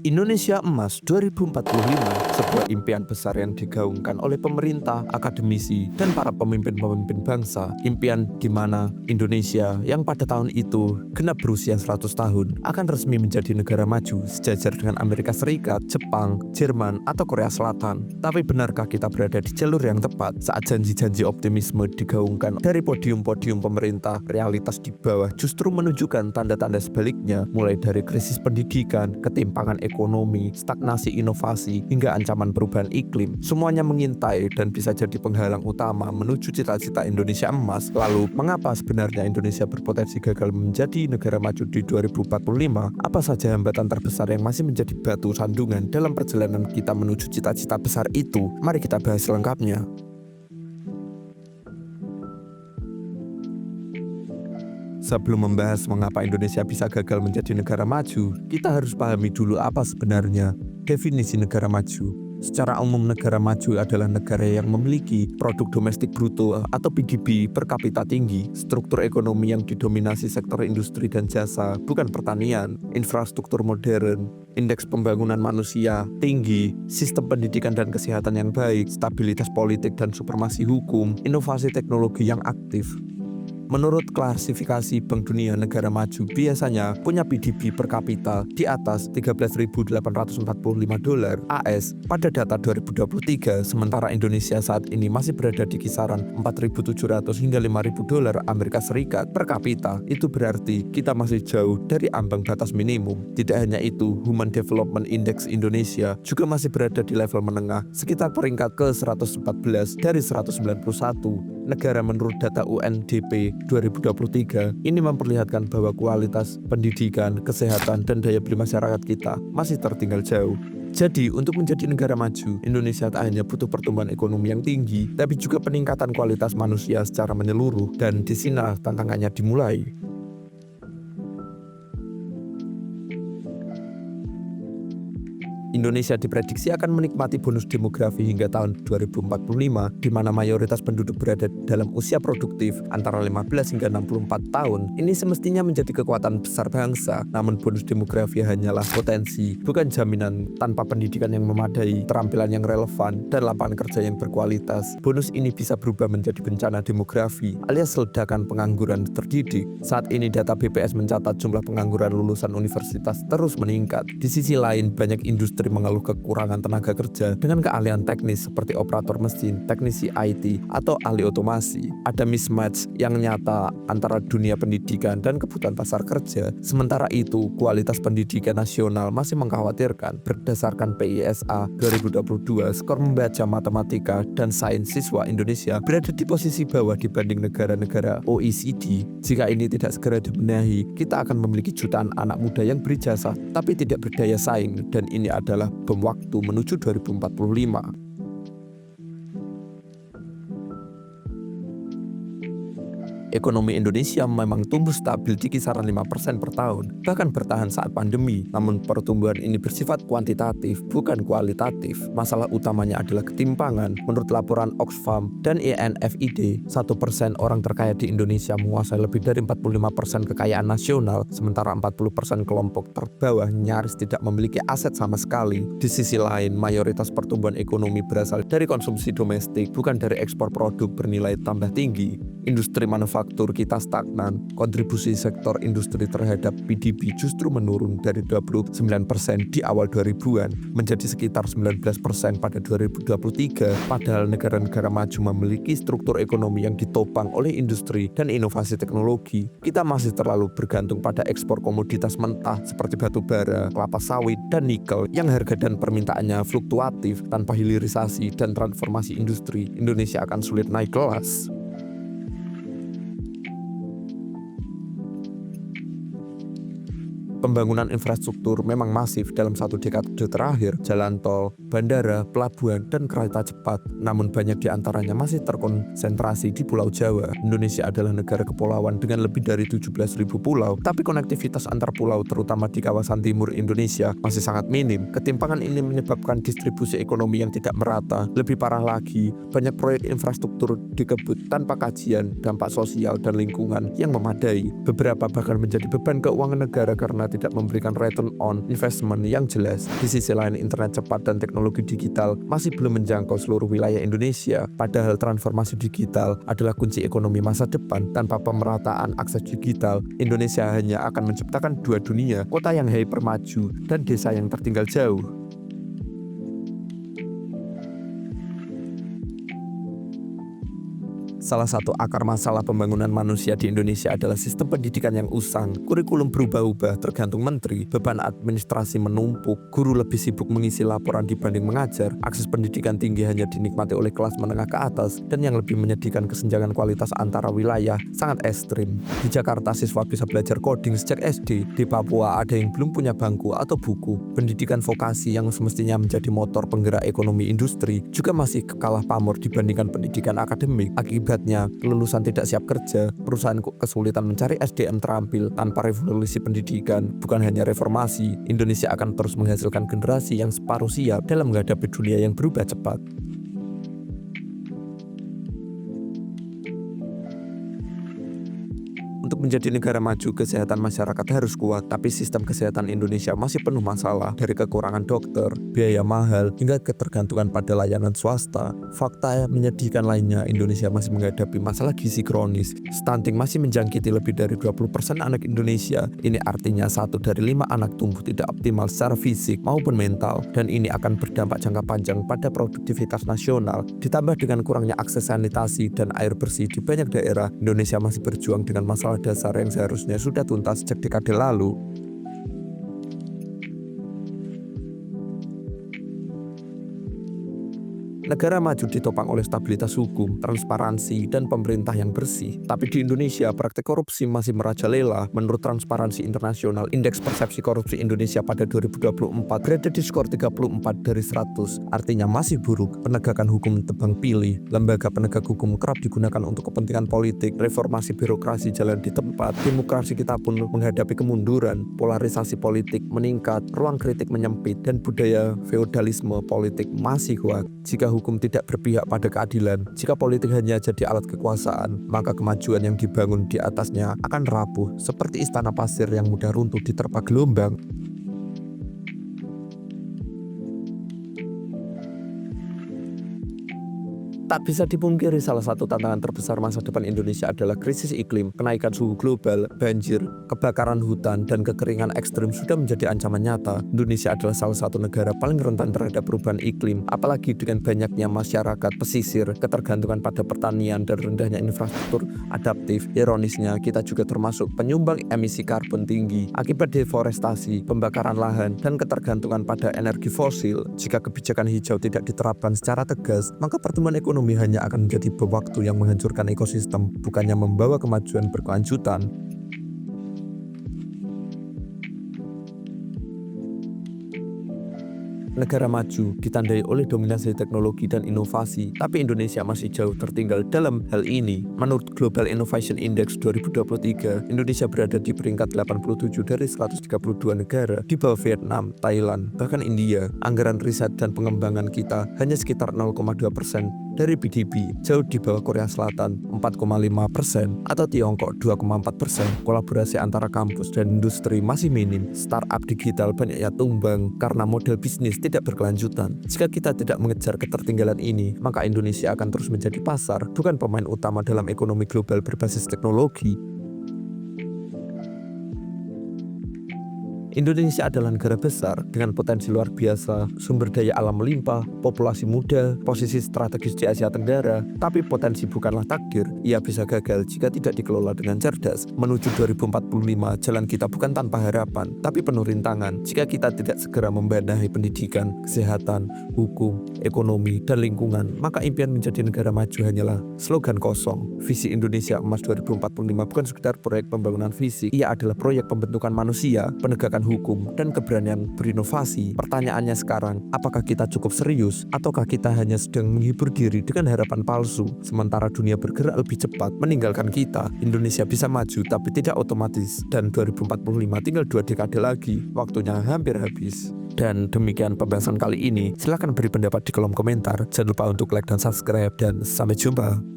Indonesia Emas 2045, sebuah impian besar yang digaungkan oleh pemerintah, akademisi, dan para pemimpin-pemimpin bangsa. Impian di mana Indonesia yang pada tahun itu genap berusia 100 tahun akan resmi menjadi negara maju sejajar dengan Amerika Serikat, Jepang, Jerman, atau Korea Selatan. Tapi benarkah kita berada di jalur yang tepat saat janji-janji optimisme digaungkan dari podium-podium pemerintah? Realitas di bawah justru menunjukkan tanda-tanda sebaliknya, mulai dari krisis pendidikan, ketimpangan ekonomi, stagnasi inovasi, hingga ancaman perubahan iklim. Semuanya mengintai dan bisa jadi penghalang utama menuju cita-cita Indonesia Emas. Lalu, mengapa sebenarnya Indonesia berpotensi gagal menjadi negara maju di 2045? Apa saja hambatan terbesar yang masih menjadi batu sandungan dalam perjalanan kita menuju cita-cita besar itu? Mari kita bahas selengkapnya. Sebelum membahas mengapa Indonesia bisa gagal menjadi negara maju, kita harus pahami dulu apa sebenarnya definisi negara maju. Secara umum, negara maju adalah negara yang memiliki produk domestik bruto atau PDB per kapita tinggi, struktur ekonomi yang didominasi sektor industri dan jasa, bukan pertanian, infrastruktur modern, indeks pembangunan manusia tinggi, sistem pendidikan dan kesehatan yang baik, stabilitas politik dan supremasi hukum, inovasi teknologi yang aktif. Menurut klasifikasi Bank Dunia, negara maju biasanya punya PDB per kapita di atas $13.845 AS pada data 2023, sementara Indonesia saat ini masih berada di kisaran $4.700 hingga $5.000 Amerika Serikat per kapita. Itu berarti kita masih jauh dari ambang batas minimum. Tidak hanya itu, Human Development Index Indonesia juga masih berada di level menengah, sekitar peringkat ke-114 dari 191 negara menurut data UNDP 2023. Ini memperlihatkan bahwa kualitas pendidikan, kesehatan, dan daya beli masyarakat kita masih tertinggal jauh. Jadi, untuk menjadi negara maju, Indonesia tak hanya butuh pertumbuhan ekonomi yang tinggi, tapi juga peningkatan kualitas manusia secara menyeluruh. Dan di sini tantangannya dimulai. Indonesia diprediksi akan menikmati bonus demografi hingga tahun 2045, di mana mayoritas penduduk berada dalam usia produktif antara 15 hingga 64 tahun. Ini semestinya menjadi kekuatan besar bangsa, namun bonus demografi hanyalah potensi, bukan jaminan. Tanpa pendidikan yang memadai, keterampilan yang relevan, dan lapangan kerja yang berkualitas, bonus ini bisa berubah menjadi bencana demografi, alias ledakan pengangguran terdidik. Saat ini data BPS mencatat jumlah pengangguran lulusan universitas terus meningkat. Di sisi lain, banyak industri mengeluh kekurangan tenaga kerja dengan keahlian teknis seperti operator mesin, teknisi IT, atau ahli otomasi. Ada mismatch yang nyata antara dunia pendidikan dan kebutuhan pasar kerja. Sementara itu, kualitas pendidikan nasional masih mengkhawatirkan. Berdasarkan PISA 2022, skor membaca, matematika, dan sains siswa Indonesia berada di posisi bawah dibanding negara-negara OECD. Jika ini tidak segera dibenahi, kita akan memiliki jutaan anak muda yang berijazah tapi tidak berdaya saing, dan ini adalah bom waktu menuju 2045. Ekonomi Indonesia memang tumbuh stabil di kisaran 5% per tahun, bahkan bertahan saat pandemi. Namun pertumbuhan ini bersifat kuantitatif, bukan kualitatif. Masalah utamanya adalah ketimpangan. Menurut laporan Oxfam dan INFID, 1% orang terkaya di Indonesia menguasai lebih dari 45% kekayaan nasional, sementara 40% kelompok terbawah nyaris tidak memiliki aset sama sekali. Di sisi lain, mayoritas pertumbuhan ekonomi berasal dari konsumsi domestik, bukan dari ekspor produk bernilai tambah tinggi. Industri manufaktur kita stagnan, kontribusi sektor industri terhadap PDB justru menurun dari 29% di awal 2000-an menjadi sekitar 19% pada 2023, padahal negara-negara maju memiliki struktur ekonomi yang ditopang oleh industri dan inovasi teknologi. Kita masih terlalu bergantung pada ekspor komoditas mentah seperti batu bara, kelapa sawit, dan nikel yang harga dan permintaannya fluktuatif. Tanpa hilirisasi dan transformasi industri, Indonesia akan sulit naik kelas. Pembangunan infrastruktur memang masif dalam satu dekade terakhir. Jalan tol, bandara, pelabuhan, dan kereta cepat. Namun banyak di antaranya masih terkonsentrasi di Pulau Jawa. Indonesia adalah negara kepulauan dengan lebih dari 17.000 pulau, tapi konektivitas antar pulau terutama di kawasan timur Indonesia masih sangat minim. Ketimpangan ini menyebabkan distribusi ekonomi yang tidak merata. Lebih parah lagi, banyak proyek infrastruktur dikebut tanpa kajian dampak sosial dan lingkungan yang memadai. Beberapa bahkan menjadi beban keuangan negara karena tidak memberikan return on investment yang jelas. Di sisi lain, internet cepat dan teknologi digital masih belum menjangkau seluruh wilayah Indonesia. Padahal transformasi digital adalah kunci ekonomi masa depan. Tanpa pemerataan akses digital, Indonesia hanya akan menciptakan dua dunia, kota yang hyper maju dan desa yang tertinggal jauh. Salah satu akar masalah pembangunan manusia di Indonesia adalah sistem pendidikan yang usang. Kurikulum berubah-ubah tergantung menteri, beban administrasi menumpuk, guru lebih sibuk mengisi laporan dibanding mengajar, akses pendidikan tinggi hanya dinikmati oleh kelas menengah ke atas, dan yang lebih menyedihkan kesenjangan kualitas antara wilayah sangat ekstrim. Di Jakarta, siswa bisa belajar coding sejak SD. Di Papua, ada yang belum punya bangku atau buku. Pendidikan vokasi yang semestinya menjadi motor penggerak ekonomi industri juga masih kalah pamor dibandingkan pendidikan akademik. Akibatnya, lulusan tidak siap kerja, perusahaan kesulitan mencari SDM terampil. Tanpa revolusi pendidikan, bukan hanya reformasi, Indonesia akan terus menghasilkan generasi yang separuh siap dalam menghadapi dunia yang berubah cepat. Untuk menjadi negara maju, kesehatan masyarakat harus kuat, tapi sistem kesehatan Indonesia masih penuh masalah, dari kekurangan dokter, biaya mahal, hingga ketergantungan pada layanan swasta. Fakta yang menyedihkan lainnya, Indonesia masih menghadapi masalah gizi kronis. Stunting masih menjangkiti lebih dari 20% anak Indonesia. Ini artinya 1 dari 5 anak tumbuh tidak optimal secara fisik maupun mental, dan ini akan berdampak jangka panjang pada produktivitas nasional. Ditambah dengan kurangnya akses sanitasi dan air bersih di banyak daerah, Indonesia masih berjuang dengan masalah dasar yang seharusnya sudah tuntas sejak dekade lalu. Negara maju ditopang oleh stabilitas hukum, transparansi, dan pemerintah yang bersih. Tapi di Indonesia, praktik korupsi masih merajalela. Menurut Transparansi Internasional, Indeks Persepsi Korupsi Indonesia pada 2024 berada di skor 34 dari 100, artinya masih buruk. Penegakan hukum tebang pilih, lembaga penegak hukum kerap digunakan untuk kepentingan politik, reformasi birokrasi jalan di tempat, demokrasi kita pun menghadapi kemunduran, polarisasi politik meningkat, ruang kritik menyempit, dan budaya feodalisme politik masih kuat. Jika hukum tidak berpihak pada keadilan, jika politik hanya jadi alat kekuasaan, maka kemajuan yang dibangun di atasnya akan rapuh seperti istana pasir yang mudah runtuh diterpa gelombang. Tak bisa dipungkiri, salah satu tantangan terbesar masa depan Indonesia adalah krisis iklim. Kenaikan suhu global, banjir, kebakaran hutan, dan kekeringan ekstrim sudah menjadi ancaman nyata. Indonesia adalah salah satu negara paling rentan terhadap perubahan iklim, apalagi dengan banyaknya masyarakat pesisir, ketergantungan pada pertanian, dan rendahnya infrastruktur adaptif. Ironisnya, kita juga termasuk penyumbang emisi karbon tinggi akibat deforestasi, pembakaran lahan, dan ketergantungan pada energi fosil. Jika kebijakan hijau tidak diterapkan secara tegas, maka pertumbuhan ekonomi hanya akan menjadi waktu yang menghancurkan ekosistem, bukannya membawa kemajuan berkelanjutan. Negara maju ditandai oleh dominasi teknologi dan inovasi, tapi Indonesia masih jauh tertinggal dalam hal ini. Menurut Global Innovation Index 2023, Indonesia berada di peringkat 87 dari 132 negara, di bawah Vietnam, Thailand, bahkan India. Anggaran riset dan pengembangan kita hanya sekitar 0,2% dari PDB, jauh di bawah Korea Selatan 4,5% atau Tiongkok 2,4%. Kolaborasi antara kampus dan industri masih minim. Startup digital banyaknya tumbang karena model bisnis tidak berkelanjutan. Jika kita tidak mengejar ketertinggalan ini, maka Indonesia akan terus menjadi pasar, bukan pemain utama dalam ekonomi global berbasis teknologi. Indonesia adalah negara besar dengan potensi luar biasa, sumber daya alam melimpah, populasi muda, posisi strategis di Asia Tenggara. Tapi potensi bukanlah takdir, ia bisa gagal jika tidak dikelola dengan cerdas. Menuju 2045, jalan kita bukan tanpa harapan, tapi penuh rintangan. Jika kita tidak segera membenahi pendidikan, kesehatan, hukum, ekonomi, dan lingkungan, maka impian menjadi negara maju hanyalah slogan kosong. Visi Indonesia Emas 2045 bukan sekedar proyek pembangunan fisik, ia adalah proyek pembentukan manusia, penegakan hukum, dan keberanian berinovasi. Pertanyaannya sekarang, apakah kita cukup serius ataukah kita hanya sedang menghibur diri dengan harapan palsu? Sementara dunia bergerak lebih cepat meninggalkan kita, Indonesia bisa maju tapi tidak otomatis, dan 2045 tinggal 2 dekade lagi, waktunya hampir habis. Dan demikian pembahasan kali ini. Silahkan beri pendapat di kolom komentar. Jangan lupa untuk like dan subscribe, dan sampai jumpa.